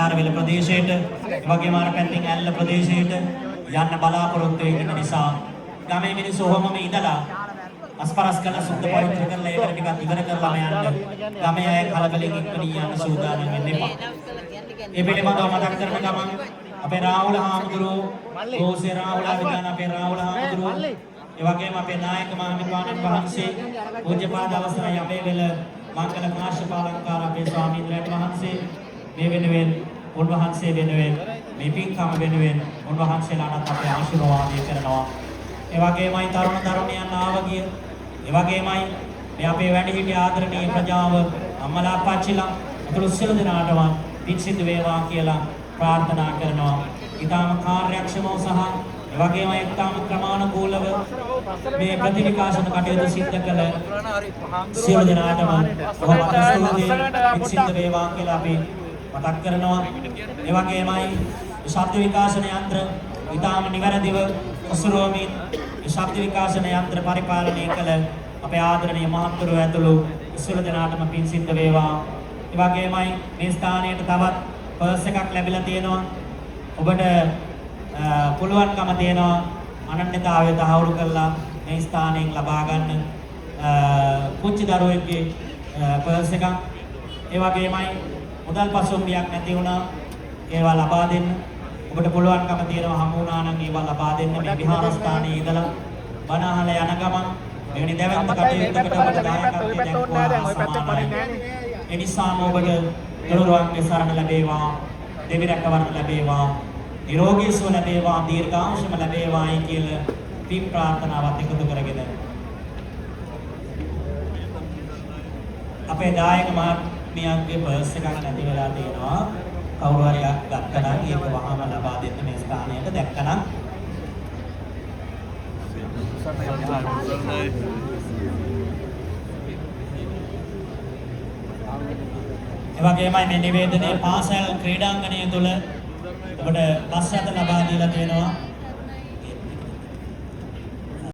බණ්ඩාරවිල ප්‍රදේශයට වගේම අර පැත්තෙන් ඇල්ල ප්‍රදේශයට යන්න බලාපොරොත්තු වෙන නිසා ගමේ මිනිස්සු ඔහොමම ඉඳලා අස්පරස් කරලා සුද්ධ පවිත්‍ර කරලා ඒකට ටිකක් ඉවර කරලාම යන්න ගමේ අය කලබලෙන් ඉක්මනින් යන්න සූදානම් වෙන්න එපා. ඒ පිළිබඳව මතක් කරන ගමන් අපේ රාහුල හාමුදුරුවෝ ගෝසේ රාහුල විදාන අපේ රාහුල හාමුදුරුවෝ ඒ වගේම අපේ නායක මහමිපාණන් වහන්සේ පූජ්‍යපාද අවසරයි අපේ වෙල මංගල කාශ්‍යප අලංකාර අපේ ස්වාමීන් වහන්සේ මේ වෙනුවෙන් උන්වහන්සේ වෙනුවෙන් මේ පින්කම වෙනුවෙන් උන්වහන්සේලාට අපේ ආශිර්වාදය කරනවා. ඒ වගේමයි තරුණ තරුණියන් ආවගිය ඒ වගේමයි මේ අපේ වැඩිහිටි ආදරණීය ප්‍රජාව අම්මලා අප්පච්චිලා අතුළු සියලු දෙනාටම පින් සිදු වේවා කියලා ප්‍රාර්ථනා කරනවා. ඊටම කාර්යක්ෂමව සහ ඒ වගේම ඊටම ක්‍රමානුකූලව මේ ප්‍රතිවිකාශන කටයුතු සිද්ධ කළ සියලු දෙනාටම බොහොම ස්තුතියි පින් සිදු වේවා කියලා අපි මතක් කරනවා. ඒ වගේමයි ශබ්ද විකාශන යන්ත්‍ර ඊටම නිවැරදිව ඔසුරුවමින් ශබ්ද විකාශන යන්ත්‍ර පරිපාලනය කළ අපේ ආදරණීය මහත්වරු ඇතුළු සියලු දෙනාටම පින් සිද්ධ වේවා. ඒ වගේමයි මේ ස්ථානයට තවත් පර්ස් එකක් ලැබිලා තියෙනවා. ඔබට පුළුවන්කම තියෙනවා අනන්‍යතාවය තහවුරු කරලා මේ ස්ථානයෙන් ලබා ගන්න පුංචි දරුවෙක්ගේ පර්ස් එකක්. ඒ වගේමයි මුදල් පසුම්බියක් නැති වුණා ඒවා ලබා දෙන්න. ඔබට පුළුවන්කම තියෙනවා හමු වුණා නම් ඒවා ලබා දෙන්න මේ විහාරස්ථානයේ ඉඳලා බණ අහලා යන ගමන් මෙවැනි දැවැන්ත කටයුත්තකට ඔබට දායකත්වය දැක්වුවා. ඒ නිසාම ඔබට දරුවන්ගේ සරණ ලැබේවා, දෙවි රැකවරණ ලැබේවා, නිරෝගී සුව ලැබේවා, දීර්ඝායුෂම ලැබේවායි කියලා පින් ප්‍රාර්ථනාවත් එකතු කරගෙන අපේ දායක මහත්මියන්ගේ පර්ස් එකක් නැති වෙලා තියෙනවා. කවුරු හරි ගත්තනම් ඒක වහාම ලබා දෙන්න මේ ස්ථානයට දැක්කනම් ඒ වගේමයි මේ නිවේදනයේ පාසල් ක්‍රීඩාංගණය තුල ඔබට බස් රථ ලබා දීලා තියෙනවා.